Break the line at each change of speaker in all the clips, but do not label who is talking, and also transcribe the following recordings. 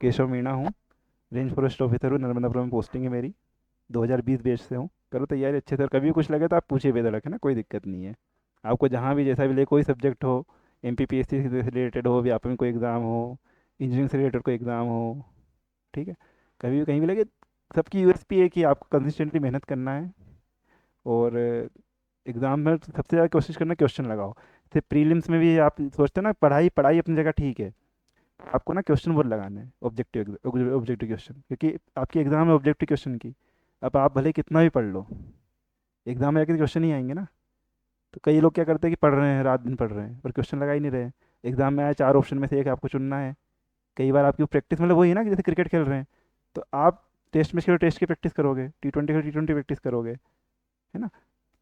केशव मीणा हूँ। Range forest officer हूँ, नर्मदापुरम में पोस्टिंग है मेरी। 2020 बैच से हूँ। करो तैयारी अच्छे से, और कभी भी कुछ लगे तो आप पूछिए बेधड़क, है ना, कोई दिक्कत नहीं है। आपको जहाँ भी जैसा भी लगे, कोई सब्जेक्ट हो, MPPSC से रिलेटेड हो, व्यापम में कोई एग्ज़ाम हो, इंजीनियरिंग से रिलेटेड कोई एग्ज़ाम हो, ठीक है, कभी भी कहीं भी लगे। सबकी USP है कि आपको कंसिस्टेंटली मेहनत करना है, और एग्ज़ाम में सबसे ज़्यादा कोशिश करना क्वेश्चन लगाओ। जैसे प्रीलिम्स में भी आप सोचते हैं ना, पढ़ाई पढ़ाई अपनी जगह ठीक है, आपको ना क्वेश्चन बहुत लगाने हैं, ऑब्जेक्टिव ऑब्जेक्टिव क्वेश्चन, क्योंकि आपकी एग्ज़ाम है ऑब्जेक्टिव क्वेश्चन की। अब आप भले कितना भी पढ़ लो, एग्ज़ाम में जाके क्वेश्चन ही आएंगे ना। तो कई लोग क्या करते हैं कि पढ़ रहे हैं, रात दिन पढ़ रहे हैं, पर क्वेश्चन लगा ही नहीं रहे हैं। एग्ज़ाम में आया, 4 ऑप्शन में से एक आपको चुनना है। कई बार आपकी प्रैक्टिस मतलब वही है ना, कि जैसे क्रिकेट खेल रहे हैं, तो आप टेस्ट मैच खेलो, टेस्ट की प्रैक्टिस करोगे, T20 खेलो, T20 प्रैक्टिस करोगे, है ना।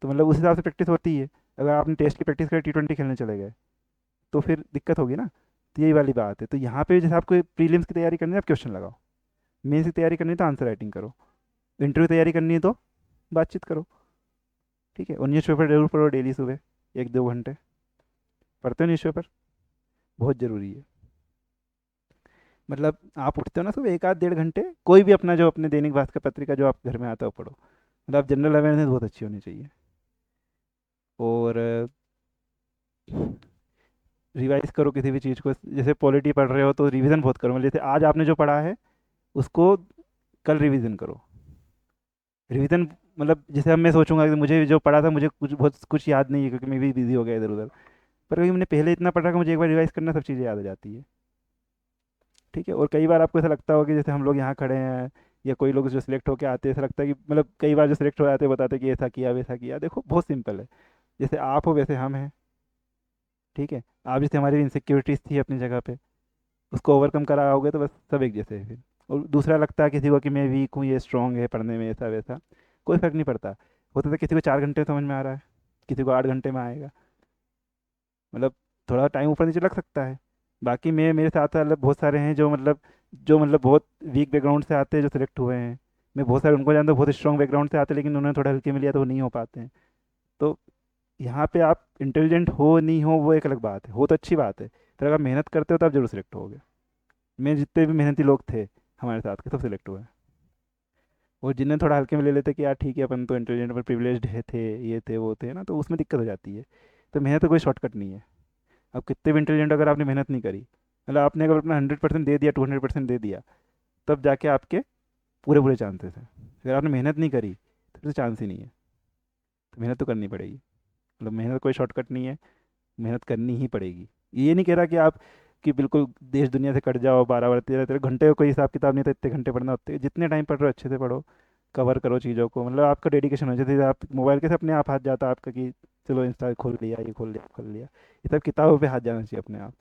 तो मतलब उस हिसाब से प्रैक्टिस होती है। अगर आपने टेस्ट की प्रैक्टिस करी, T20 खेलने चले गए, तो फिर दिक्कत होगी ना। तो यही वाली बात है। तो यहाँ पे जैसे आपको प्रीलिम्स की तैयारी करनी है, आप क्वेश्चन लगाओ। मेंस की तैयारी करनी है तो आंसर राइटिंग करो। इंटरव्यू तैयारी करनी है तो बातचीत करो। ठीक है, और न्यूज़पेपर जरूर पढ़ो, डेली सुबह 1-2 घंटे पढ़ते हो न्यूज़पेपर, बहुत ज़रूरी है। मतलब आप उठते हो ना सुबह, 1 आध 1.5 घंटे कोई भी अपना, जो अपने दैनिक भास्कर पत्रिका जो आप घर में आता हो पढ़ो। मतलब जनरल अवेयरनेस बहुत अच्छी होनी चाहिए। और रिवाइज करो किसी भी चीज़ को। जैसे पॉलिटी पढ़ रहे हो तो रिवीजन बहुत करो। मतलब जैसे आज आपने जो पढ़ा है, उसको कल रिवीजन करो। रिवीजन मतलब जैसे अब मैं सोचूंगा कि मुझे जो पढ़ा था, मुझे बहुत कुछ याद नहीं है, क्योंकि मैं भी बिजी हो गया इधर उधर। पर क्योंकि मैंने पहले इतना पढ़ा कि मुझे एक बार रिवाइज करना, सब चीज़ें याद आ जाती है। ठीक है, और कई बार आपको ऐसा लगता होगा कि जैसे हम लोग यहाँ खड़े हैं, या कोई लोग जो सिलेक्ट होकर आते हैं, ऐसा लगता है कि मतलब कई बार जो सिलेक्ट हो जाते हैं बताते हैं कि ऐसा किया वैसा किया। देखो बहुत सिंपल है। जैसे आप हो वैसे हम हैं। ठीक है, आप जैसे हमारी इनसिक्योरिटीज़ थी अपनी जगह पे, उसको ओवरकम करा होगे तो बस सब एक जैसे हैं फिर। और दूसरा लगता है किसी को कि मैं वीक हूँ, ये स्ट्रांग है पढ़ने में, ऐसा वैसा, कोई फ़र्क नहीं पड़ता। होता तो किसी को 4 घंटे में समझ में आ रहा है, किसी को 8 घंटे में आएगा। मतलब थोड़ा टाइम ऊपर नीचे लग सकता है। बाकी मैं, मेरे साथ साथ बहुत सारे हैं जो मतलब बहुत वीक बैकग्राउंड से आते हैं, जो सिलेक्ट हुए हैं। मैं बहुत सारे उनको जानता हूँ, बहुत स्ट्रॉन्ग बैकग्राउंड से आते हैं, लेकिन उन्होंने थोड़ा हल्के में लिया तो वो नहीं हो पाते हैं। तो यहाँ पे आप इंटेलिजेंट हो नहीं हो वो एक अलग बात है, हो तो अच्छी बात है, पर अगर मेहनत करते हो तो आप जरूर सिलेक्ट होगे। मैं जितने भी मेहनती लोग थे हमारे साथ के, सब सिलेक्ट हुए। और जिन्हें थोड़ा हल्के में ले लेते कि यार ठीक है, अपन तो इंटेलिजेंट पर प्रिविलेज्ड है, थे ये थे वो थे ना, तो उसमें दिक्कत हो जाती है। तो मेहनत तो कोई शॉर्टकट नहीं है। अब कितने भी इंटेलिजेंट, अगर आपने मेहनत नहीं करी, मतलब आपने अगर अपना 100% दे दिया, 200% दे दिया, तब जाके आपके पूरे पूरे चांसेस हैं। अगर आपने मेहनत नहीं करी तो फिर चांस ही नहीं है। तो मेहनत तो करनी पड़ेगी। मतलब मेहनत कोई शॉर्टकट नहीं है, मेहनत करनी ही पड़ेगी। ये नहीं कह रहा कि आप कि बिल्कुल देश दुनिया से कट जाओ, 12 12 13 13 घंटे का कोई हिसाब किताब नहीं था, इतने घंटे पढ़ना, उतने जितने टाइम पढ़ रहे हो अच्छे से पढ़ो, कवर करो चीज़ों को। मतलब आपका डेडिकेशन हो, जैसे आप मोबाइल के से अपने आप हाथ जाता है आपका कि चलो इंस्टा खोल लिया, ये खोल लिया, खोल लिया, ये सब किताबों पे हाथ जाना चाहिए अपने आप।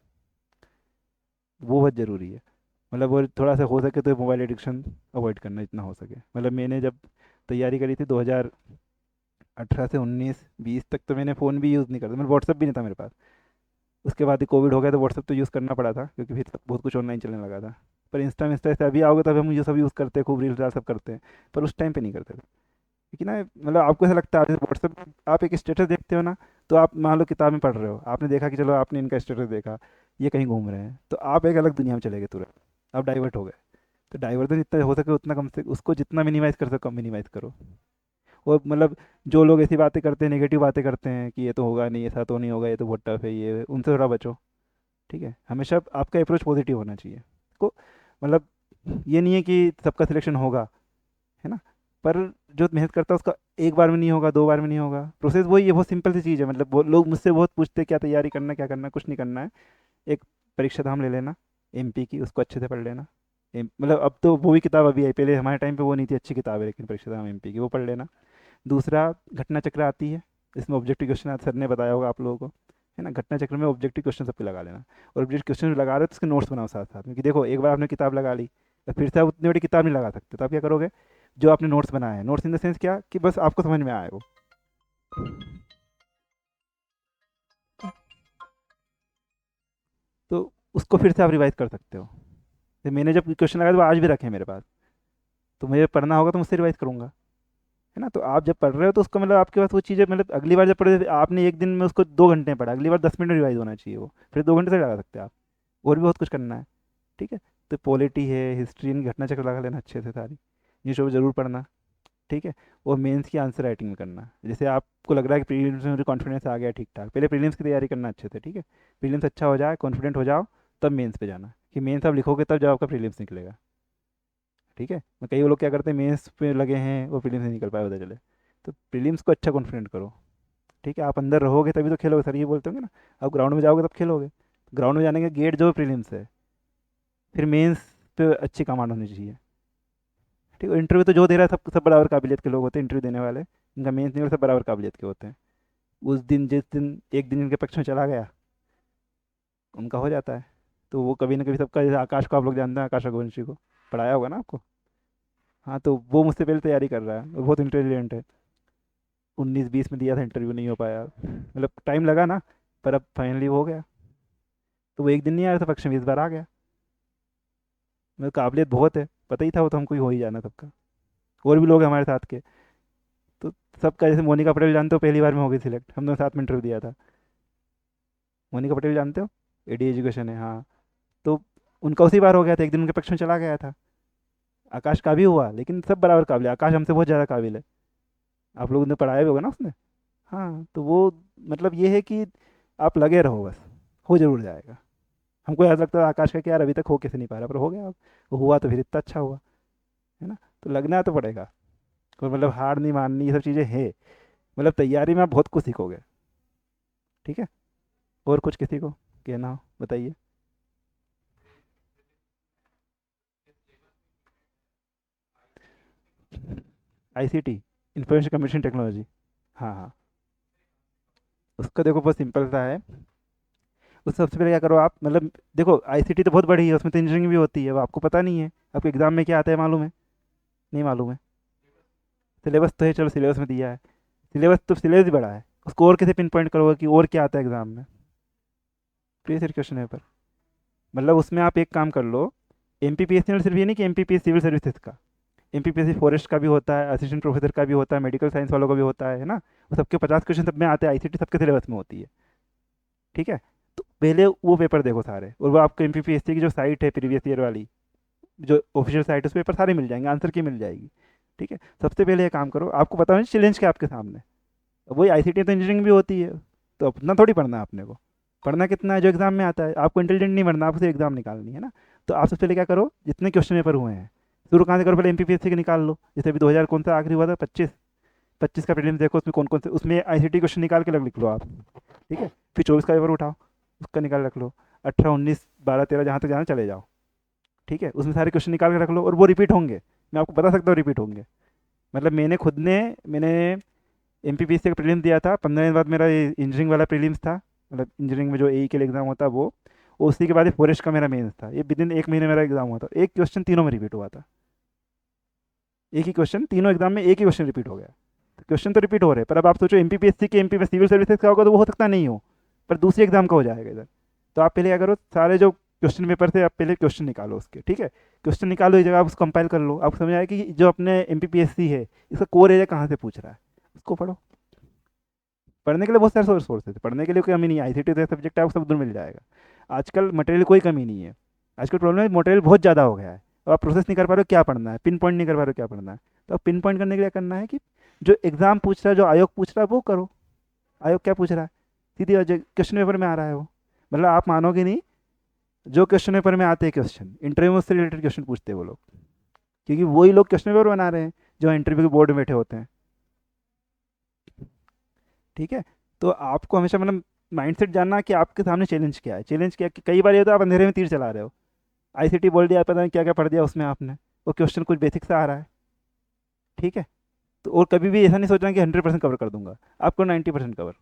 वो बहुत ज़रूरी है। मतलब वो थोड़ा सा हो सके तो मोबाइल एडिक्शन अवॉइड करना जितना हो सके। मतलब मैंने जब तैयारी करी थी 2018 से 19 20 तक, तो मैंने फ़ोन भी यूज़ नहीं करता, मेरा व्हाट्सअप भी नहीं था मेरे पास। उसके बाद ही कोविड हो गया तो व्हाट्सअप तो यूज़ करना पड़ा था, क्योंकि फिर बहुत कुछ ऑनलाइन चलने लगा था। पर इंस्टा इंस्टा से अभी आओगे तब हम ये सब यूज़ करते हैं, खूब रील्स सब करते हैं। पर उस टाइम पे नहीं करते थे। लेकिन ना, मतलब आपको ऐसा लगता है जैसे व्हाट्सअप आप एक स्टेटस देखते हो ना, तो आप मान लो किताब में पढ़ रहे हो, आपने देखा कि चलो आपने इनका स्टेटस देखा, ये कहीं घूम रहे हैं, तो आप एक अलग दुनिया में चले गए तुरंत। आप डाइवर्ट हो गए। तो डाइवर्जन जितना हो सके उतना कम से उसको जितना मिनिमाइज़ कर सको कम मिनिमाइज़ करो। वो मतलब जो लोग ऐसी बातें करते हैं, नेगेटिव बातें करते हैं कि ये तो होगा नहीं, ऐसा तो नहीं होगा, ये तो बहुत टफ है, ये उनसे थोड़ा बचो। ठीक है, हमेशा आपका अप्रोच पॉजिटिव होना चाहिए को। मतलब ये नहीं है कि सबका सिलेक्शन होगा, है ना, पर जो मेहनत करता है उसका एक बार में नहीं होगा, 2 बार में नहीं होगा। प्रोसेस वही है, बहुत सिंपल सी चीज़ है। मतलब लोग मुझसे बहुत पूछते हैं क्या तैयारी करना है, क्या करना है, कुछ नहीं करना है। एक परीक्षा धाम ले लेना, MP की, उसको अच्छे से पढ़ लेना। मतलब अब तो वो भी किताब अभी आई, पहले हमारे टाइम पे वो नहीं थी, अच्छी किताब है लेकिन परीक्षा धाम MP की, वो पढ़ लेना। दूसरा, घटना चक्र आती है, इसमें ऑब्जेक्टिव क्वेश्चन सर ने बताया होगा आप लोगों को, है ना। घटना चक्र में ऑब्जेक्टिव क्वेश्चन सब पे लगा लेना। और ऑब्जेक्टिव क्वेश्चन लगा रहे हो तो उसके नोट्स बनाओ साथ साथ में, कि देखो एक बार आपने किताब लगा ली, तो फिर से आप उतनी बड़ी किताब नहीं लगा सकते, तो आप क्या करोगे, जो आपने नोट्स बनाए हैं, नोट्स इन द सेंस क्या, कि बस आपको समझ में आए वो, तो उसको फिर से आप रिवाइज कर सकते हो। तो मैंने जब क्वेश्चन लगाया तो वो आज भी रखे हैं मेरे पास। तो मुझे पढ़ना होगा तो मुझसे रिवाइज करूंगा, है ना। तो आप जब पढ़ रहे हो तो उसको मतलब आपके पास वो चीज़ें, मतलब अगली बार जब पढ़े, आपने एक दिन में उसको 2 घंटे में पढ़ा, अगली बार 10 मिनट रिवाइज होना चाहिए वो, फिर 2 घंटे से लगा सकते हैं आप। और भी बहुत कुछ करना है। ठीक है। तो पॉलिटी है, हिस्ट्री, इनकी घटना चक्र लगा लेना अच्छे से सारी, ये सब ज़रूर पढ़ना। ठीक है। और मेंस की आंसर राइटिंग में करना, जैसे आपको लग रहा है कि प्रीलिम्स में मुझे कॉन्फिडेंस आ गया ठीक ठाक, पहले प्रीलिम्स की तैयारी करना अच्छे से। ठीक है। प्रीलिम्स अच्छा हो जाए, कॉन्फिडेंट हो जाओ, तब मेंस पे जाना, कि मेंस आप लिखोगे तब जब आपका प्रीलिम्स निकलेगा। ठीक है। मैं कई लोग क्या करते हैं, मेंस पे लगे हैं वो प्रीलिम्स नहीं निकल पाए, पता चले। तो प्रीलिम्स को अच्छा कॉन्फिडेंट करो। ठीक है। आप अंदर रहोगे तभी तो खेलोगे, सर ये बोलते होंगे ना, आप ग्राउंड में जाओगे तब खेलोगे। ग्राउंड में जाने का गेट जो प्रीलिम्स है, फिर मेंस पे अच्छी कमांड होनी चाहिए। ठीक है। इंटरव्यू तो जो दे रहा है सब सब बराबर काबिलियत के लोग होते हैं, इंटरव्यू देने वाले, इनका मेंस नहीं होता, सब बराबर काबिलियत के होते हैं। उस दिन जिस दिन एक दिन इनके पक्ष में चला गया, उनका हो जाता है। तो वो कभी ना कभी सबका, जैसे आकाश को आप लोग जानते हैं, आकाश रघुवंशी को पढ़ाया होगा ना आपको। हाँ, तो वो मुझसे पहले तैयारी कर रहा है, वो बहुत इंटेलिजेंट है। 19-20 में दिया था इंटरव्यू, नहीं हो पाया, मतलब टाइम लगा ना, पर अब फाइनली हो गया। तो वो एक दिन नहीं आया था पक्ष में, इस बार आ गया। मतलब काबिलियत बहुत है, पता ही था वो, तो हमको ही हो ही जाना सबका। और भी लोग हैं हमारे साथ के। तो सबका, जैसे मोनिका पटेल जानते हो, पहली बार में हो गई सिलेक्ट, हम दोनों साथ में इंटरव्यू दिया था। मोनिका पटेल जानते हो, एडी एजुकेशन है, हाँ। तो उनका उसी बार हो गया था, एक दिन उनके पक्ष में चला गया था। आकाश का भी हुआ, लेकिन सब बराबर काबिल है, आकाश हमसे बहुत ज़्यादा काबिल है। आप लोगों ने पढ़ाया भी होगा ना उसने। हाँ, तो वो, मतलब ये है कि आप लगे रहो बस, हो जरूर जाएगा। हमको ऐसा लगता है आकाश का कि यार अभी तक हो कैसे नहीं पा रहा, पर हो गया अब। वो हुआ तो फिर इतना अच्छा हुआ, है ना। तो लगना तो पड़ेगा, और मतलब हार नहीं माननी, ये सब चीज़ें हैं। मतलब तैयारी में आप बहुत कुछ सीखोगे। ठीक है। और कुछ किसी को कहना हो बताइए। ICT, information communication technology. हाँ हाँ। उसका देखो बहुत सिंपल सा है। उस सबसे पहले क्या करो आप, मतलब देखो आईसीटी तो बहुत बड़ी है, उसमें तो इंजीनियरिंग भी होती है, वो आपको पता नहीं है। आपके एग्जाम में क्या आता है मालूम है? नहीं मालूम है। सिलेबस तो है, चलो सिलेबस में दिया है। सिलेबस तो सिलेबस ही बड़ा है, उसको और कैसे पिन पॉइंट करोगे कि और क्या आता है एग्जाम में? प्रीवियस क्वेश्चन पेपर, मतलब उसमें आप एक काम कर लो। M P P S C सिर्फ ये नहीं कि M P P S civil services का, M P P S C forest का भी होता है, असिस्टेंट प्रोफेसर का भी होता है, मेडिकल साइंस वालों का भी होता है ना। वो सबके 50 क्वेश्चन सब में आते हैं, आईसीटी सबके सिलेबस में होती है। ठीक है। तो पहले वो पेपर देखो सारे, और वो आपको M P P S C की जो साइट है प्रीवियस ईयर वाली, जो ऑफिशियल साइट है, उस पेपर सारे मिल जाएंगे, आंसर की मिल जाएगी। ठीक है। सबसे पहले ये काम करो, आपको पता है चैलेंज क्या है आपके सामने। अब वही आईसीटी तो इंजीनियरिंग भी होती है, तो अपना थोड़ी पढ़ना है अपने को। पढ़ना कितना है जो एग्जाम में आता है, आपको इंटेलिजेंट नहीं बनना, आपको सिर्फ एग्जाम निकालनी है ना। तो आप सबसे पहले क्या करो, जितने क्वेश्चन पेपर हुए हैं, शुरू कहाँ से करो, पहले एमपीपीएससी के निकाल लो। जैसे अभी 2000 कौन सा आखिरी हुआ था, 25, 25 का प्रीलिम्स देखो, उसमें कौन कौन से, उसमें आईसीटी क्वेश्चन निकाल के लग लिख लो आप। ठीक है। फिर 24 का पेपर उठाओ, उसका निकाल रख लो। 18, 19, 12, 13, जहाँ तक जाना चले जाओ। ठीक है। उसमें सारे क्वेश्चन निकाल के रख लो, और वो रिपीट होंगे, मैं आपको बता सकता हूँ रिपीट होंगे। मतलब मैंने M P P S C का प्रीलिम्स दिया था, 15 दिन बाद मेरा इंजीनियरिंग वाला प्रीलिम्स था, मतलब इंजीनियरिंग में जो ए के लिए एग्ज़ाम होता है वो। और उसी के बाद फॉरेस्ट का मेरा मेंस था, ये विद इन एक महीने मेरा एग्ज़ाम हुआ था, एक क्वेश्चन तीनों में रिपीट हुआ था। एक ही क्वेश्चन तीनों एग्जाम में, एक ही क्वेश्चन रिपीट हो गया। तो क्वेश्चन तो रिपीट हो रहे हैं, पर अब आप सोचो M P P S C के, एम पी सिविल सर्विसेज का होगा तो वो हो सकता नहीं हो, पर दूसरे एग्जाम का हो जाएगा इधर। तो आप पहले क्या करो, सारे जो क्वेश्चन पेपर थे आप पहले क्वेश्चन निकालो उसके। ठीक है। क्वेश्चन निकालो, एक जगह आप उसको कंपाइल कर लो, आपको समझ आएगा कि जो अपने M P P S C है, इसका कोर एरिया कहाँ से पूछ रहा है, उसको पढ़ो। पढ़ने के लिए बहुत सारे सोर्सेज है, पढ़ने के लिए कोई कमी नहीं है, आईसीटी तो सब्जेक्ट है, आपको सब उधर मिल जाएगा। आजकल मटेरियल कोई कमी नहीं है। आजकल प्रॉब्लम है मटेरियल बहुत ज़्यादा हो गया है, और आप प्रोसेस नहीं कर पा रहे हो क्या पढ़ना है, पिन पॉइंट नहीं कर पा रहे हो क्या पढ़ना है। तो आप पिन पॉइंट करने के लिए करना है कि जो एग्ज़ाम पूछ रहा है, जो आयोग पूछ रहा है वो करो। आयोग क्या पूछ रहा है, सीधी क्वेश्चन पेपर में आ रहा है वो। मतलब आप मानोगे नहीं, जो क्वेश्चन पेपर में आते हैं क्वेश्चन, इंटरव्यू से रिलेटेड क्वेश्चन पूछते हैं वो लोग, क्योंकि वही लोग क्वेश्चन पेपर बना रहे हैं जो इंटरव्यू के बोर्ड में बैठे होते हैं। ठीक है। तो आपको हमेशा मतलब माइंडसेट जानना कि आपके सामने चैलेंज क्या है, चैलेंज क्या है, कि कई बार ये तो आप अंधेरे में तीर चला रहे हो। आईसीटी बोल दिया, पता नहीं क्या क्या पढ़ दिया उसमें आपने, वो क्वेश्चन कुछ बेसिक सा आ रहा है। ठीक है। तो और कभी भी ऐसा नहीं सोचना कि 100% कवर कर दूंगा, आपको 90% कवर।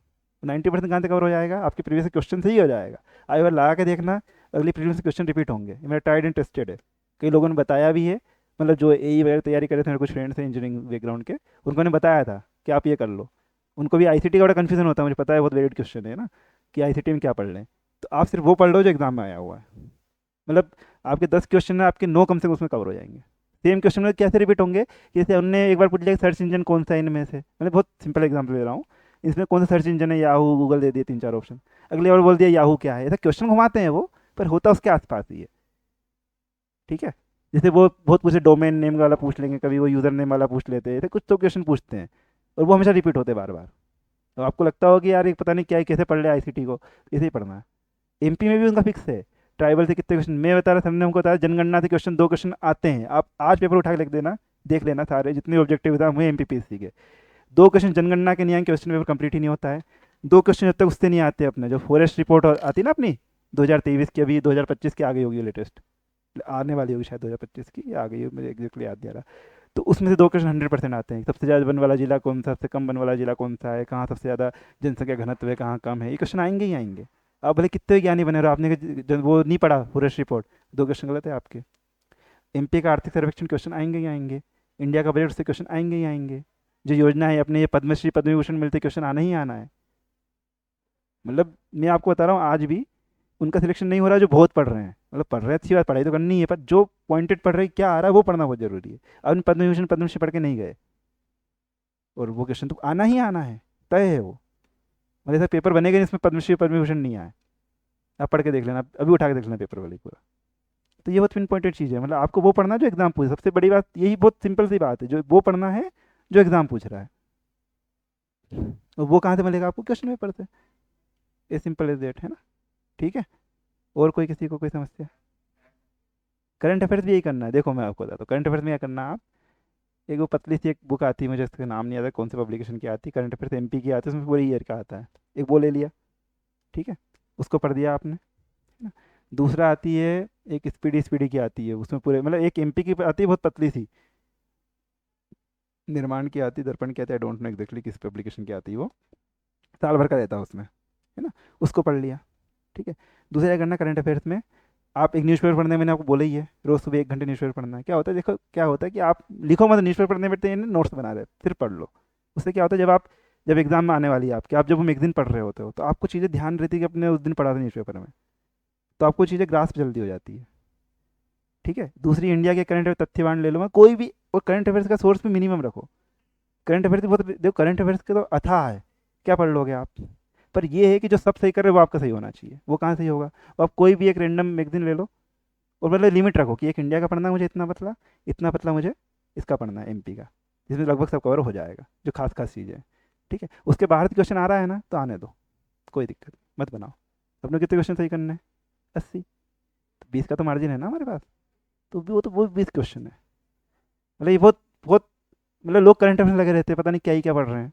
90% कहाँ से कवर हो जाएगा, आपके प्रीवियस क्वेश्चन से ही हो जाएगा। आई बार लगा के देखना, अगली प्रीवियस क्वेश्चन रिपीट होंगे, ये मेरा ट्राइड एंड टेस्टेड है। कई लोगों ने बताया भी है, मतलब जो ए वगैरह तैयारी कर रहे थे, मेरे कुछ फ्रेंड्स हैं इंजीनियरिंग बैकग्राउंड के, उनको ने बताया था कि आप ये कर लो। उनको भी आईसीटी का बड़ा कन्फ्यूजन होता है, मुझे पता है, बहुत वेरिड क्वेश्चन है ना, कि आईसीटी में क्या पढ़ लें। तो आप सिर्फ वो पढ़ लो जो एग्जाम में आया हुआ है। मतलब आपके 10 क्वेश्चन है, आपके 9 कम से कम उसमें कवर हो जाएंगे। सेम क्वेश्चन में कैसे रिपीट होंगे, जैसे उनने एक बार पूछ लिया सर्च इंजन कौन सा है इनमें से, मैंने बहुत सिंपल एग्जाम्पल दे रहा हूँ, इसमें कौन सा सर्च इंजन है, याहू, गूगल दे दिए 3-4 ऑप्शन। अगली बार बोल दिया याहू क्या है, ऐसा क्वेश्चन घुमाते हैं वो, पर होता उसके आसपास ही है। ठीक है। जैसे वो बहुत कुछ डोमेन नेम वाला पूछ लेंगे, कभी वो यूज़र नेम वाला पूछ लेते हैं, ऐसे कुछ तो क्वेश्चन पूछते हैं और वो हमेशा रिपीट होते हैं बार बार। तो आपको लगता होगा कि यार ये पता नहीं क्या है, कैसे पढ़ लिया आईसीटी को, ऐसे ही पढ़ना है। एमपी में भी उनका फिक्स है। ट्राइबल से कितने क्वेश्चन मैं बता रहा, हमने हमको बताया जनगणना से क्वेश्चन 2 क्वेश्चन आते हैं, आप आज पेपर उठा के लिख देना, देख लेना सारे जितने ऑब्जेक्टिव था हुए एमपीपीएससी के। 2 क्वेश्चन जनगणना के नहीं आएंगे, क्वेश्चन पेपर कंप्लीट ही नहीं होता है। 2 क्वेश्चन जब तक उससे नहीं आते, अपने जो फॉरेस्ट रिपोर्ट आती है ना अपनी 2023 की, अभी 2025 की आ गई होगी लेटेस्ट, आने वाली होगी शायद 2025 की, या आ गई हो, मुझे एग्जैक्टली याद नहीं आ रहा। तो उसमें से 2 क्वेश्चन 100% आते हैं। सबसे ज़्यादा वन वाला जिला कौन सा, सबसे कम वन वाला जिला कौन सा है, कहाँ सबसे ज़्यादा जनसंख्या घनत्व है, कहाँ कम है, ये क्वेश्चन आएंगे ही आएंगे। आप भले कितने भी ज्ञानी बने रहो, आपने वो नहीं पढ़ा फॉरेस्ट रिपोर्ट, 2 क्वेश्चन गलत है आपके। एमपी का आर्थिक सर्वेक्षण क्वेश्चन आएंगे ही आएंगे। इंडिया का बजट से क्वेश्चन आएंगे ही आएंगे। जो योजना है अपने, ये पद्मश्री पद्म विभूषण मिलते क्वेश्चन आना ही आना है। मतलब मैं आपको बता रहा हूँ आज भी उनका सिलेक्शन नहीं हो रहा है जो बहुत पढ़ रहे हैं। मतलब पढ़ रहे हैं, अच्छी बात, पढ़ाई तो करनी है, पर जो पॉइंटेड पढ़ रहे हैं, क्या आ रहा है वो पढ़ना बहुत जरूरी है। अब पद्म विभूषण पद्मश्री पढ़ के नहीं गए, और वो क्वेश्चन तो आना ही आना है, तय है वो। मतलब ऐसा पेपर बनेगा नहीं जिसमें पद्मश्री पद्म विभूषण नहीं आए। आप पढ़ के देख लेना, अभी उठा के देख लेना पेपर वाली पूरा। तो ये बहुत पिन पॉइंटेड चीज़ है, मतलब आपको वो पढ़ना है जो एग्जाम पूछ, सबसे बड़ी बात यही, बहुत सिंपल सी बात है, जो वो पढ़ना है जो एग्जाम पूछ रहा है। और वो कहाँ से मिलेगा आपको, क्वेश्चन पेपर से। ये सिंपल एज दैट है ना। ठीक है। और कोई, किसी को कोई समस्या? करंट अफेयर्स भी यही करना है। देखो मैं आपको बताता हूँ करंट अफेयर्स में क्या करना है। आप एक वो पतली सी एक बुक आती है, मुझे उसका नाम नहीं आता कौन से पब्लिकेशन की आती है, करंट अफेयर्स एमपी की आती है, उसमें पूरे ईयर का आता है। एक वो ले लिया, ठीक है, उसको पढ़ दिया आपने, है ना। दूसरा आती है एक स्पीडी स्पीडी की आती है, उसमें पूरे, मतलब एक एमपी की आती है बहुत पतली सी, निर्माण की आती है, दर्पण की आती है, आई डोंट नो एग्जैक्टली किस पब्लिकेशन की आती है वो, साल भर का रहता है उसमें, है ना। उसको पढ़ लिया, ठीक है। दूसरा क्या करना करंट अफेयर्स में, आप एक न्यूज़पेपर पढ़ने, मैंने आपको बोला ही है, रोज़ सुबह 1 घंटे न्यूज़पेपर पढ़ना है। क्या होता है, देखो क्या होता है कि आप लिखो मत, न्यूज़पेपर पढ़ने बैठते हैं नोट्स बना रहे, सिर्फ पढ़ लो। उससे क्या होता है, जब एग्जाम में आने वाली है आपके, आप जब वो मैगजीन पढ़ रहे होते हो, तो आपको चीज़ें ध्यान रहती है कि अपने उस दिन पढ़ा था न्यूज़पेपर में, तो आपको चीज़ें ग्रास्प जल्दी हो जाती है। ठीक है। दूसरी, इंडिया के करंट अफेयर तथ्यवान ले लो, मैं कोई भी, और करंट अफेयर्स का सोर्स भी मिनिमम रखो। करंट अफेयर्स बहुत, देखो करंट अफेयर्स के तो अथाह है, क्या पढ़ लोगे आप। पर ये है कि जो सब सही कर रहे हो वो आपका सही होना चाहिए। वो कहाँ सही होगा, वो आप कोई भी एक रैंडम मैगजीन ले लो, और मतलब लिमिट रखो कि एक इंडिया का पढ़ना है मुझे इतना पतला मुझे इसका पढ़ना है एमपी का, जिसमें लगभग सब कवर हो जाएगा जो खास खास चीज़ें हैं। ठीक है। उसके बाहर क्वेश्चन आ रहा है ना, तो आने दो, कोई दिक्कत नहीं, मत बनाओ। अपने कितने क्वेश्चन सही करने हैं, 80, तो 20 का तो मार्जिन है ना हमारे पास, तो वो 20 क्वेश्चन है। मतलब ये बहुत बहुत, मतलब लोग करंट अफेयर लगे रहते हैं, पता नहीं क्या ही क्या पढ़ रहे हैं।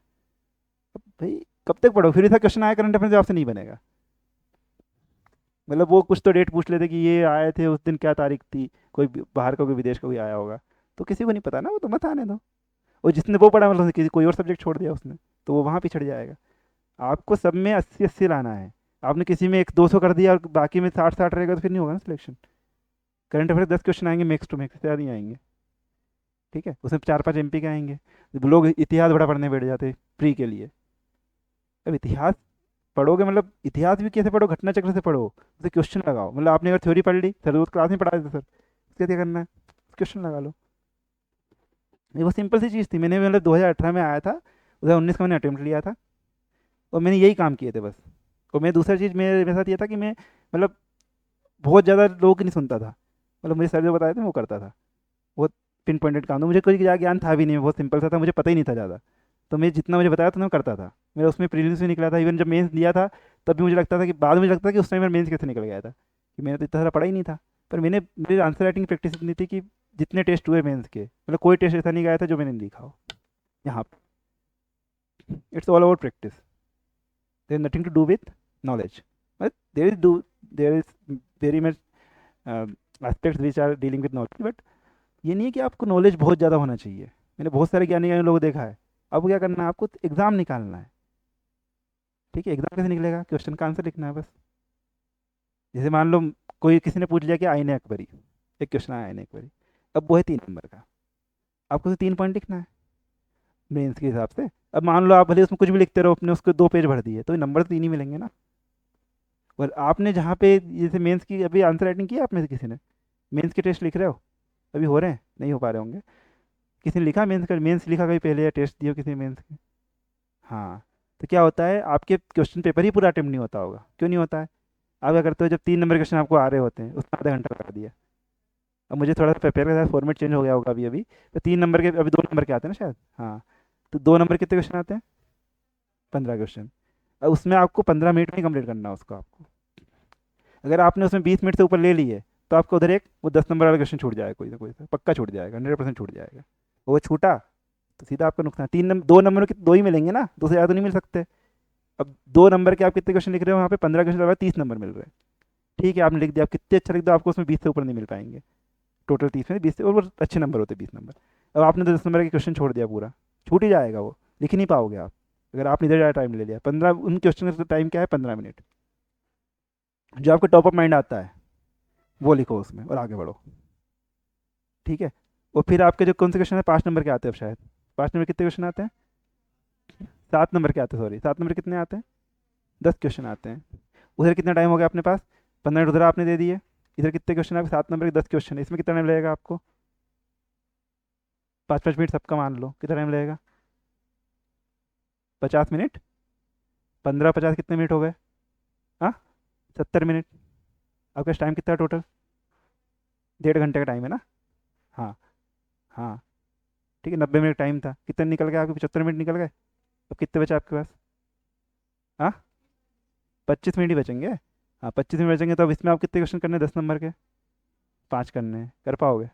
अब भाई कब तक पढ़ो, फिर ऐसा क्वेश्चन आया करंट अफेयर जो आपसे नहीं बनेगा। मतलब वो कुछ तो डेट पूछ लेते कि ये आए थे उस दिन, क्या तारीख थी, कोई बाहर का कोई विदेश का कोई आया होगा, तो किसी को नहीं पता ना, वो तो मत आने दो। और जिसने वो पढ़ा, मतलब किसी कोई और सब्जेक्ट छोड़ दिया उसने, तो वो वहाँ पिछड़ जाएगा। आपको सब में 80-80 लाना है। आपने किसी में एक 200 कर दिया और बाकी में 60-60 रहेगा, तो फिर नहीं होगा ना सिलेक्शन। करंट अफेयर 10 क्वेश्चन आएंगे मैक्स टू मैक्स, ज़्यादा नहीं आएंगे। ठीक है। उसमें 4-5 एमपी के आएंगे। लोग इतिहास बड़ा पढ़ने बैठ जाते प्री के लिए। अब इतिहास पढ़ोगे, मतलब इतिहास भी कैसे पढ़ो, घटना चक्र से पढ़ो, उसे क्वेश्चन लगाओ। मतलब आपने अगर थ्योरी पढ़ ली, सर रोज क्लास में पढ़ा देते सर, उसके क्या करना है, क्वेश्चन लगा लो। ये वो सिंपल सी चीज़ थी। मैंने मतलब 2018 में आया था, 2019 का मैंने अटेम्प्ट लिया था, और मैंने यही काम किए थे बस। और मैं दूसरा चीज़ मेरे साथ ये था कि मैं, मतलब बहुत ज़्यादा लोगों की नहीं सुनता था। मतलब मुझे सर जो बताए थे वो करता था। बहुत पिन पॉइंटेड काम था, मुझे कोई ज़्यादा ज्ञान था भी नहीं, बहुत सिंपल सा था, मुझे पता ही नहीं था ज़्यादा। तो मैं जितना मुझे बताया था मैं करता था। मेरा उसमें प्रीलिम्स भी निकला था, इवन जब मेंस दिया था तब भी मुझे लगता था कि, बाद में मुझे लगता था कि उस टाइम मेरा मेंस कैसे निकल गया था, कि मैंने तो इतना सारा पढ़ा ही नहीं था। पर मेरी आंसर राइटिंग प्रैक्टिस इतनी थी कि जितने टेस्ट हुए मेंस के, मतलब कोई टेस्ट ऐसा नहीं गया था जो मैंने नहीं लिखा हो। यहाँ it's all about practice, there is nothing to do with knowledge, but there is very much aspects which are dealing with knowledge, बट ये नहीं है कि आपको नॉलेज बहुत ज़्यादा होना चाहिए। मैंने बहुत सारे ज्ञानी ज्ञानी लोग देखा है। अब क्या करना है, आपको एग्ज़ाम निकालना है। ठीक है। एग्ज़ाम कैसे निकलेगा, क्वेश्चन का आंसर लिखना है बस। जैसे मान लो कोई किसी ने पूछ लिया कि आईने अकबरी, एक क्वेश्चन आया आईने अकबरी, अब वो है 3 नंबर का, आपको उसे 3 पॉइंट लिखना है मेंस के हिसाब से। अब मान लो आप भले उसमें कुछ भी लिखते रहो, अपने उसको 2 पेज भर दिए, तो नंबर तो 3 ही मिलेंगे ना। और आपने जहाँ पे जैसे मेंस की अभी आंसर राइटिंग की है आप में से किसी ने, मेंस के टेस्ट लिख रहे हो, अभी हो रहे हैं, नहीं हो पा रहे होंगे। किसी ने लिखा मेंस का, मेंस लिखा कभी पहले, या टेस्ट दिया किसी मेंस के? हाँ। तो क्या होता है, आपके क्वेश्चन पेपर ही पूरा अटेम्प्ट नहीं होता होगा। क्यों नहीं होता है? आप क्या करते हो, जब 3 नंबर क्वेश्चन आपको आ रहे होते हैं, उसमें आधा घंटा लगा दिया, अब मुझे थोड़ा पेपर का फॉर्मेट चेंज हो गया होगा अभी अभी। तो 3 नंबर के अभी 2 नंबर के आते हैं ना शायद, हाँ। तो 2 नंबर कितने क्वेश्चन आते हैं? 15 क्वेश्चन। अब उसमें आपको 15 मिनट में ही कंप्लीट करना है उसको आपको। अगर आपने उसमें 20 मिनट से ऊपर ले लिए तो आपको उधर एक वो 10 नंबर वाला क्वेश्चन छूट जाएगा, कोई ना कोई सा पक्का छूट जाएगा, 100% छूट जाएगा। वो छूटा तो सीधा आपका नुकसान। 2 नंबर के दो ही मिलेंगे ना, दो से ज़्यादा तो नहीं मिल सकते। अब 2 नंबर के आप कितने क्वेश्चन लिख रहे हो वहाँ पे? 15 क्वेश्चन लगा, 30 नंबर मिल रहे हैं। ठीक है, आपने लिख दिया, आप कितने अच्छा लिख दो आपको उसमें 20 से ऊपर नहीं मिल पाएंगे। टोटल 30 में 20 से, और वो अच्छे नंबर होते हैं 20 नंबर। अब आपने तो 10 नंबर के क्वेश्चन छोड़ दिया, पूरा छूट ही जाएगा वो, लिख ही नहीं पाओगे आप। अगर आपने इधर ज़्यादा टाइम ले लिया, 15 उन क्वेश्चन का टाइम क्या है? 15 मिनट। जो आपको टॉप ऑफ माइंड आता है वो लिखो उसमें और आगे बढ़ो। ठीक है। और फिर आपके जो कौन से क्वेश्चन है, 5 नंबर के आते हैं अब शायद। 5 नंबर कितने क्वेश्चन आते हैं? 7 नंबर के आते हैं, सॉरी, 7 नंबर कितने आते हैं? 10 क्वेश्चन आते हैं। उधर कितना टाइम हो गया अपने पास? 15 मिनट उधर आपने दे दिए। इधर कितने क्वेश्चन है आपके? 7 नंबर के 10 क्वेश्चन है, इसमें कितना टाइम लगेगा आपको? 5 5 मिनट सबका मान लो, कितना टाइम लगेगा? 50 मिनट। 15 50 कितने मिनट हो गए? हाँ, 70 मिनट। आपका टाइम कितना है टोटल? 1.5 घंटे का टाइम है ना? हाँ। हाँ। ठीक है, 90 मिनट टाइम था, कितने निकल गए आपके? 75 मिनट निकल गए। अब कितने बचे आपके पास? हाँ, 25 मिनट ही बचेंगे। हाँ, 25 मिनट बचेंगे, तो अब इसमें आप कितने क्वेश्चन करने हैं 10 नंबर के? 5 करने हैं, कर पाओगे?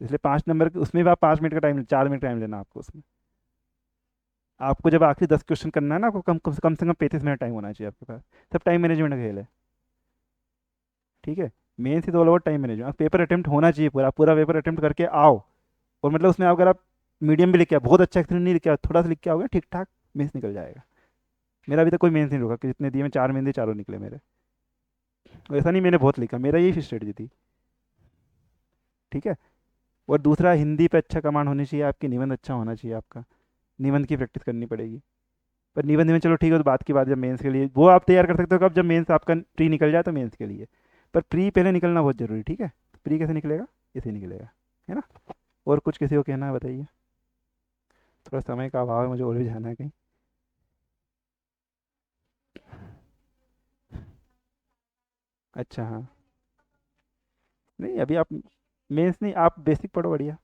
इसलिए 5 नंबर के उसमें भी आप 5 मिनट का टाइम, 4 मिनट टाइम लेना आपको उसमें। आपको जब आखिरी 10 क्वेश्चन करना है ना, आपको कम से कम 35 मिनट टाइम होना चाहिए आपके पास। सब टाइम मैनेजमेंट का खेल है। ठीक है। मेन से तो all over time management. Paper attempt होना चाहिए पूरा पूरा पेपर अटेम्प्ट करके आओ। और मतलब उसमें अगर आप मीडियम भी लिख के आओ, बहुत अच्छा एक्सपीरियंस नहीं लिख के आओ, थोड़ा सा लिख के आओगे ठीक ठाक, मेंस निकल जाएगा। मेरा अभी तक कोई मेंस नहीं रुका कि जितने दिए मैं 4 मेन दिए, चारों निकले मेरे। वैसा नहीं, मैंने बहुत लिखा, मेरा यही स्ट्रेटजी थी। ठीक है। और दूसरा, हिंदी पे अच्छा कमांड होनी चाहिए आपकी, निबंध अच्छा होना चाहिए आपका। निबंध की प्रैक्टिस करनी पड़ेगी। पर निबंध में चलो ठीक है, तो बात की बात, जब मेंस के लिए वो आप तैयार कर सकते हो कब? जब मेंस आपका प्री निकल जाए तो मेंस के लिए। पर प्री पहले निकलना बहुत ज़रूरी। ठीक है। प्री कैसे निकलेगा? इसे निकलेगा, है ना? और कुछ किसी को कहना है बताइए। थोड़ा समय का अभाव है, मुझे और भी जाना है कहीं। अच्छा, हाँ। नहीं, अभी आप मेंस नहीं, आप बेसिक पढ़ो, बढ़िया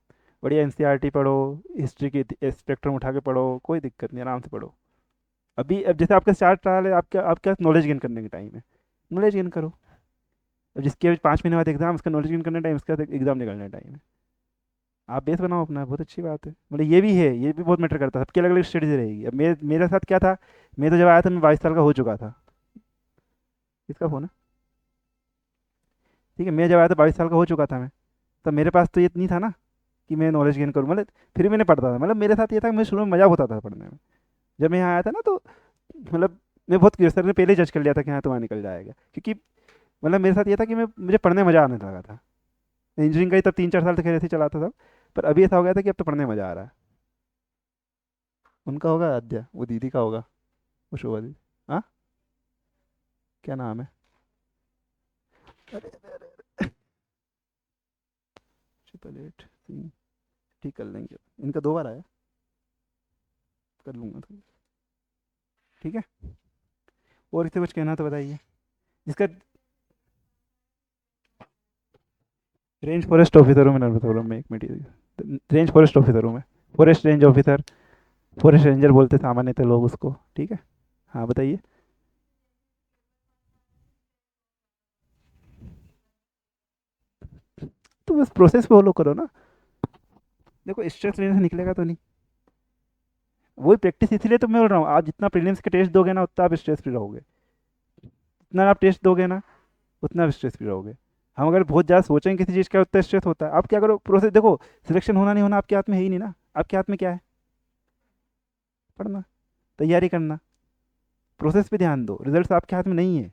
बढ़िया एनसीईआरटी पढ़ो। हिस्ट्री की स्पेक्ट्रम उठा के पढ़ो, कोई दिक्कत नहीं, आराम से पढ़ो। अभी अब जैसे आपका स्टार्ट ट्रायल है, आपका आपका नॉलेज गेन करने का टाइम है, नॉलेज गेन करो। अब जिसके अभी 5 महीने बाद एग्जाम, उसका नॉलेज गेन करने टाइम, उसका एग्जाम निकलने टाइम है। आप बेस बनाओ अपना, बहुत अच्छी बात है। मतलब ये भी है, ये भी बहुत मैटर करता है, सबकी अलग अलग स्ट्रेटेजी रहेगी। अब मेरे साथ क्या था, मैं तो जब आया था मैं 22 साल का हो चुका था। किसका फ़ोन है? ठीक है, मैं जब आया था 22 साल का हो चुका था मैं। तब मेरे पास तो ये नहीं था ना कि मैं नॉलेज गेन करूँ, मतलब फिर मैंने पढ़ता था। मतलब मेरे साथ ये था कि मुझे शुरू में मज़ा होता था पढ़ने में। जब मैं यहाँ आया था ना, तो मतलब मैं बहुत क्लियर, सर ने पहले जज कर लिया था कि हाँ तुम्हारा निकल जाएगा, क्योंकि मतलब मेरे साथ ये था कि मुझे पढ़ने में मज़ा आने लगा था। इंजीनियरिंग का ही तब 3 4 साल तक ऐसे ही चला था सब। पर अभी ऐसा हो गया था कि अब तो पढ़ने में मज़ा आ रहा है। उनका होगा आद्या, वो दीदी का होगा, वो शोभा दीदी। हाँ, क्या नाम है? अरे अरे अरे, 888 ठीक कर लेंगे, इनका 2 बार आया, कर लूँगा तो। ठीक है। और इसे कुछ कहना तो बताइए। इसका रेंज फॉरेस्ट ऑफिसर हूँ मैं, नर्मदा बोल रहा हूँ मैं, 1 मिनट। रेंज फॉरेस्ट ऑफिसर हूँ मैं, forest range officer. Forest ranger बोलते सामान्यतः लोग उसको। ठीक है। हाँ बताइए। तो बस प्रोसेस फॉलो करो ना। देखो, स्ट्रेस लेने से निकलेगा तो नहीं। वही प्रैक्टिस, इसलिए तो मैं बोल रहा हूँ, आप जितना प्रीलिम्स के टेस्ट दोगे ना, उतना आप स्ट्रेस फ्री रहोगे। जितना आप टेस्ट दोगे ना, उतना आप स्ट्रेस फ्री रहोगे। हम अगर बहुत ज़्यादा सोचेंगे किसी चीज़ का, उतना स्ट्रेस होता है। आप क्या करो, प्रोसेस देखो। सिलेक्शन होना नहीं होना आपके हाथ में है ही नहीं ना। आपके हाथ में क्या है? पढ़ना, तैयारी करना। प्रोसेस पे ध्यान दो, रिजल्ट्स आपके हाथ में नहीं है।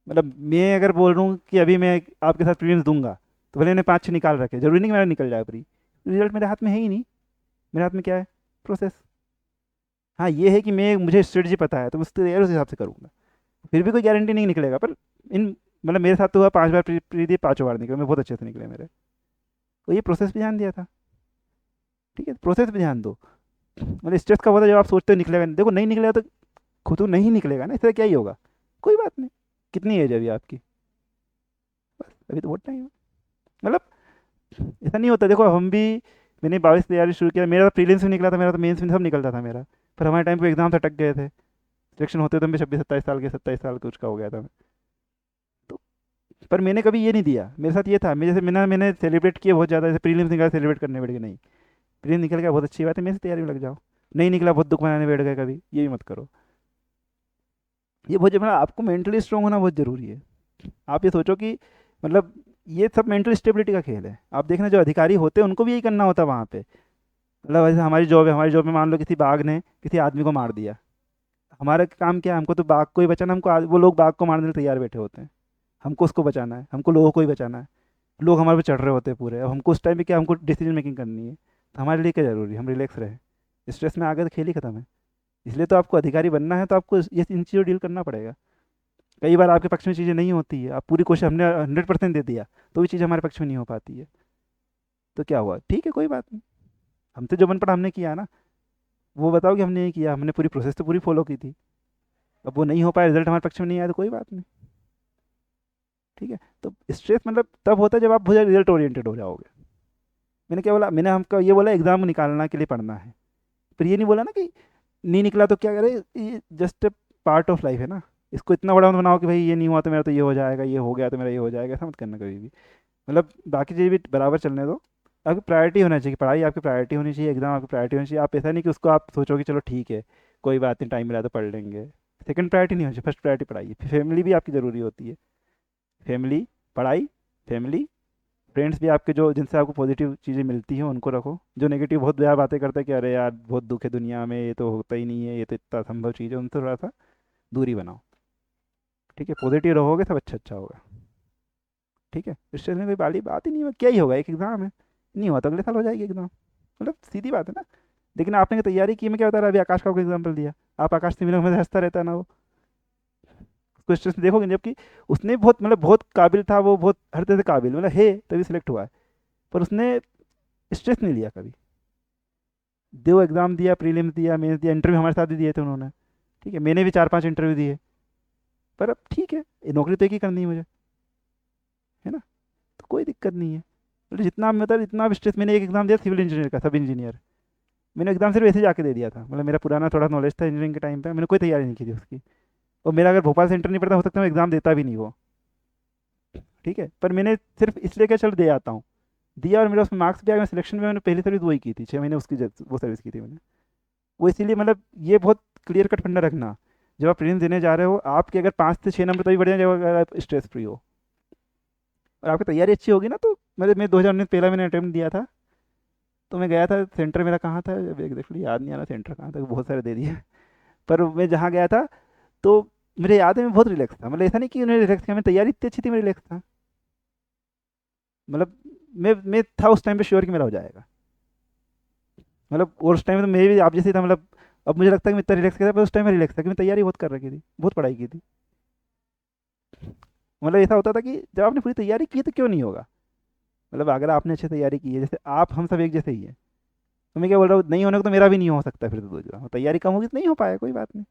मतलब मैं अगर बोल रहा हूँ कि अभी मैं आपके साथ प्रीलिम्स दूंगा, तो भले मैंने 5 6 निकाल रखे, जरूरी नहीं कि मेरा निकल जाए प्री। रिजल्ट मेरे हाथ में है ही नहीं। मेरे हाथ में क्या है? प्रोसेस। हाँ, ये है कि मैं मुझे स्ट्रेटजी पता है, तो मैं उसके उस हिसाब से करूँगा। फिर भी कोई गारंटी नहीं निकलेगा, पर इन मतलब मेरे साथ तो हुआ, 5 बार प्री दिए, 5 बार निकले, मैं बहुत अच्छे से निकले मेरे। तो ये प्रोसेस पे ध्यान दिया था। ठीक है, प्रोसेस पे ध्यान दो। मतलब स्ट्रेस का होता है जब आप सोचते हो निकलेगा नहीं। देखो, नहीं निकलेगा तो खुद तो नहीं निकलेगा ना, इससे क्या ही होगा। कोई बात नहीं। कितनी एज है अभी आपकी? अभी तो बहुत टाइम है। मतलब ऐसा नहीं होता, देखो हम भी, मैंने 22 तैयारी शुरू किया, मेरा तो प्रीलिम्स भी निकला था, मेरा तो मेंस भी सब निकलता था मेरा। पर हमारे टाइम पे एग्जाम से अटक गए थे, सिलेक्शन होते तो मैं 26 27 साल के 27 साल कुछ का हो गया था मैं। तो पर मैंने कभी ये नहीं दिया, मेरे साथ ये था, मैं जैसे मैंने सेलिब्रेट किया बहुत ज़्यादा, जैसे प्रीलिम्स निकला सेलिब्रेट करने बैठ गए, नहीं। प्रीलिम्स निकल गया बहुत अच्छी बात है, मेरे से तैयारी में लग जाओ। नहीं निकला बहुत दुख मनाने बैठ गए कभी, ये भी मत करो। ये बहुत मतलब आपको मेंटली स्ट्रांग होना बहुत ज़रूरी है। आप ये सोचो कि मतलब ये सब मेंटल स्टेबिलिटी का खेल है। आप देखना जो अधिकारी होते हैं उनको भी यही करना होता है वहाँ पे। मतलब ऐसे हमारी जॉब है, हमारी जॉब में मान लो किसी बाघ ने किसी आदमी को मार दिया, हमारा काम क्या है, हमको तो बाघ को ही बचाना, वो लोग बाघ को मारने के लिए तैयार बैठे होते हैं, हमको उसको बचाना है, हमको लोगों को ही बचाना है। लोग हमारे पे चढ़ रहे होते हैं पूरे, अब हमको उस टाइम पे क्या, हमको डिसीजन मेकिंग करनी है, तो हमारे लिए क्या ज़रूरी है, हम रिलैक्स रहें। स्ट्रेस में आ गए तो खेल ही खत्म है। इसलिए तो आपको अधिकारी बनना है, तो आपको ये इन चीज़ों डील करना पड़ेगा। कई बार आपके पक्ष में चीज़ें नहीं होती है, आप पूरी कोशिश, हमने 100% दे दिया, तो भी चीज़ हमारे पक्ष में नहीं हो पाती है। तो क्या हुआ, ठीक है कोई बात नहीं, हमसे जो बन पड़ा हमने किया ना। वो बताओ कि हमने ये किया, हमने पूरी प्रोसेस तो पूरी फॉलो की थी। अब वो नहीं हो पाया, रिजल्ट हमारे पक्ष में नहीं आया, तो कोई बात नहीं। ठीक है। तो स्ट्रेस मतलब तब होता है जब आप बहुत रिजल्ट ओरिएंटेड हो जाओगे। मैंने क्या बोला, मैंने हमको ये बोला एग्जाम निकालना के लिए पढ़ना है। पर ये नहीं बोला ना कि नहीं निकला तो क्या करे, ये जस्ट पार्ट ऑफ लाइफ है ना। इसको इतना बड़ा मत बनाओ कि भाई ये नहीं हुआ तो मेरा तो ये हो जाएगा, ये हो गया तो मेरा ये हो जाएगा, ऐसा मत करना कभी भी। मतलब बाकी चीज़ें भी बराबर चलने दो। आपकी प्रायोरिटी होना चाहिए, पढ़ाई आपकी प्रायोरिटी होनी चाहिए, एग्जाम आपकी प्रायोरिटी होनी चाहिए। आप ऐसा नहीं कि उसको आप सोचो कि चलो ठीक है कोई बात नहीं, टाइम मिला तो पढ़ लेंगे। सेकंड प्रायोरिटी नहीं होनी चाहिए, फर्स्ट प्रायोरिटी पढ़ाई है। फैमिली भी आपकी ज़रूरी होती है। फैमिली, पढ़ाई, फैमिली, फ्रेंड्स भी आपके जो जिनसे आपको पॉजिटिव चीज़ें मिलती हैं उनको रखो। जो नेगेटिव बहुत ज़्यादा बातें करते हैं कि अरे यार बहुत दुख है दुनिया में, ये तो होता ही नहीं है, ये तो इतना असंभव चीज़ है, उनसे थोड़ा सा दूरी बनाओ। ठीक है, पॉजिटिव रहोगे सब अच्छा अच्छा होगा। ठीक है, स्ट्रेस में कोई बाली बात ही नहीं है, क्या ही होगा, एक एग्ज़ाम है, नहीं हुआ तो अगले साल हो जाएगी एग्ज़ाम। मतलब सीधी बात है ना। लेकिन आपने जो तैयारी की, मैं क्या बता रहा, अभी आकाश का आपको एग्जाम्पल दिया, आप आकाश से मिलोगे, हंसता रहता है ना वो, उसको स्ट्रेस में देखोगे नहीं, जबकि उसने बहुत मतलब बहुत काबिल था वो, बहुत हर तरह से काबिल मतलब है, तभी सिलेक्ट हुआ है। पर उसने स्ट्रेस नहीं लिया कभी। दो एग्ज़ाम दिया, प्रीलिम्स दिया, मेंस दिया, इंटरव्यू हमारे साथ ही दिए थे उन्होंने। ठीक है, मैंने भी 4 5 इंटरव्यू दिए। पर अब ठीक है, ये नौकरी तो एक ही करनी है मुझे, है ना। तो कोई दिक्कत नहीं है। मतलब जितना मतलब इतना भी स्ट्रेस, मैंने एक एग्ज़ाम दिया सिविल इंजीनियर का, सब इंजीनियर। मैंने एग्ज़ाम सिर्फ ऐसे ही जाके दे दिया था, मतलब मेरा पुराना थोड़ा नॉलेज था इंजीनियरिंग के टाइम पे, मैंने कोई तैयारी नहीं की थी उसकी। और मेरा अगर भोपाल सेंटर नहीं पड़ता, हो सकता है मैं एग्ज़ाम देता भी नहीं वो। ठीक है, पर मैंने सिर्फ इसलिए क्या, चलो दे आता हूँ, दिया, और मेरा उसमें मार्क्स भी आ गया, सिलेक्शन में मैंने पहली सर्विस वही की थी, 6 महीने उसकी वो सर्विस की थी मैंने। वो इसीलिए मतलब ये बहुत क्लियर कट फंडा रखना, जब आप प्रीलिम्स देने जा रहे हो, आपके अगर 5 से 6 नंबर तभी बढ़ जाए जब अगर आप स्ट्रेस फ्री हो, और आपकी तैयारी अच्छी होगी ना। तो मतलब मैं 2019 पहला मैंने अटैम्प्ट दिया था, तो मैं गया था, सेंटर मेरा कहाँ था अब एग्जैक्टली याद नहीं आ रहा सेंटर कहाँ था, बहुत सारे दे दिए। पर मैं जहाँ गया था, तो मुझे याद है मैं बहुत रिलैक्स था, मतलब ऐसा नहीं कि उन्होंने रिलैक्स किया, मैं तैयारी इतनी अच्छी थी, मैं रिलैक्स था। मतलब मैं था उस टाइम पे श्योर कि मेरा हो जाएगा। मतलब और उस टाइम तो मैं भी आप जैसे ही था, मतलब अब मुझे लगता है कि मैं इतना रिलैक्स किया था, पर उस टाइम में रिलैक्स था कि मैं तैयारी बहुत कर रखी थी, बहुत पढ़ाई की थी। मतलब ऐसा होता था कि जब आपने पूरी तैयारी की तो क्यों नहीं होगा। मतलब अगर आपने अच्छी तैयारी की है, जैसे आप हम सब एक जैसे ही है, तो मैं क्या बोल रहा हूँ, नहीं होने को तो मेरा भी नहीं हो सकता, फिर तो दूसरा तैयारी कम होगी तो नहीं हो पाया, कोई बात नहीं।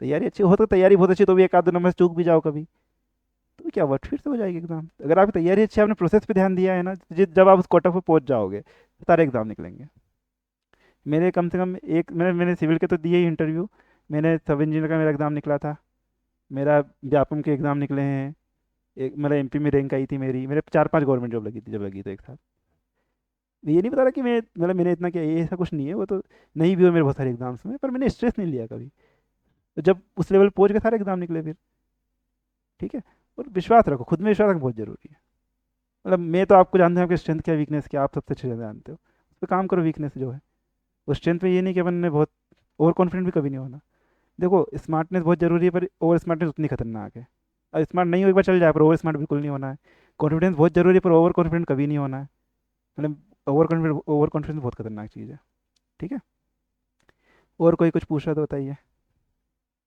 तैयारी अच्छी हो तो तैयारी बहुत अच्छी, तो भी एक आध दो नंबर से चूक भी जाओ कभी, तो क्या हुआ, फिर से हो जाएगी एग्जाम। अगर आपकी तैयारी अच्छी है, आपने प्रोसेस पे ध्यान दिया है ना, तो जब आप उस क्वार्टर पर पहुंच जाओगे तो सारे एग्जाम निकलेंगे। मेरे कम से कम एक, मैंने सिविल के तो दिए ही इंटरव्यू, मैंने सब इंजीनियर का मेरा एग्ज़ाम निकला था, मेरा व्यापम के एग्ज़ाम निकले हैं, एक मतलब एमपी में रैंक आई थी मेरी, मेरे 4 5 गवर्नमेंट जॉब लगी थी, जब लगी तो एक साथ। मैं ये नहीं बता रहा कि मैं मतलब मैंने इतना किया, ये ऐसा कुछ नहीं है, वो तो नहीं भी हुए मेरे बहुत सारे एग्जाम्स में, पर मैंने स्ट्रेस नहीं लिया कभी। तो जब उस लेवल पहुंच के सारे एग्जाम निकले फिर। ठीक है। और विश्वास रखो, खुद में विश्वास रखना बहुत जरूरी है। मतलब मैं तो आपको जानते हैं आपकी स्ट्रेंथ क्या वीकनेस क्या, आप सबसे अच्छे से जानते हो, उस पर काम करो, वीकनेस जो है। उस स्ट्रेंथ पे ये नहीं कि अपन ने बहुत ओवर कॉन्फिडेंट भी कभी नहीं होना। देखो स्मार्टनेस बहुत जरूरी है, पर ओवर स्मार्टनेस उतनी खतरनाक है। अब स्मार्ट नहीं हो एक बार चल जाए, पर ओवर स्मार्ट बिल्कुल नहीं होना है। कॉन्फिडेंस बहुत जरूरी है, पर ओवर कॉन्फिडेंट कभी नहीं होना है। मतलब ओवर कॉन्फिडेंस बहुत खतरनाक चीज़ है। ठीक है। और कोई कुछ पूछ रहा तो बताइए।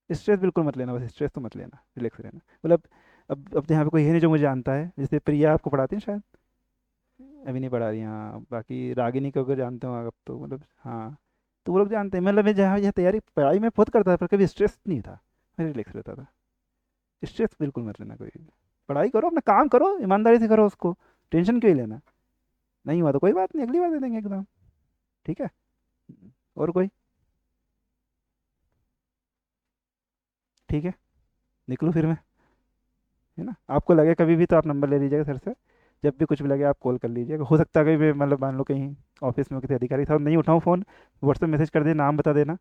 स्ट्रेस बिल्कुल मत लेना, बस स्ट्रेस तो मत लेना, रिलैक्स रहना। मतलब अब यहाँ पे कोई है नहीं जो मुझे जानता है, जैसे प्रिया आपको पढ़ाती है शायद, अभी नहीं पढ़ा रही, हाँ, बाकी रागिनी को अगर जानते हो आप तो मतलब हाँ, तो वो लोग जानते हैं। मतलब मैं जहाँ यह तैयारी पढ़ाई में बहुत करता था, पर कभी स्ट्रेस नहीं था, मैं रिलैक्स रहता था। स्ट्रेस बिल्कुल मत लेना कोई भी। पढ़ाई करो, अपना काम करो, ईमानदारी से करो उसको, टेंशन क्यों ही लेना। नहीं हुआ तो कोई बात नहीं, अगली बार दे देंगे एग्ज़ाम। ठीक है। और कोई? ठीक है, निकलूँ फिर मैं, है ना? आपको लगे कभी भी तो आप नंबर ले लीजिएगा सर से, जब भी कुछ भी लगे आप कॉल कर लीजिएगा। हो सकता है कभी भी मतलब मान लो कहीं ऑफिस में किसी अधिकारी साहब नहीं उठाऊँ फ़ोन, व्हाट्सएप मैसेज कर देना, नाम बता देना,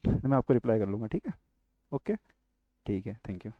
तो मैं आपको रिप्लाई कर लूँगा। ठीक है। ओके। ठीक है, थैंक यू।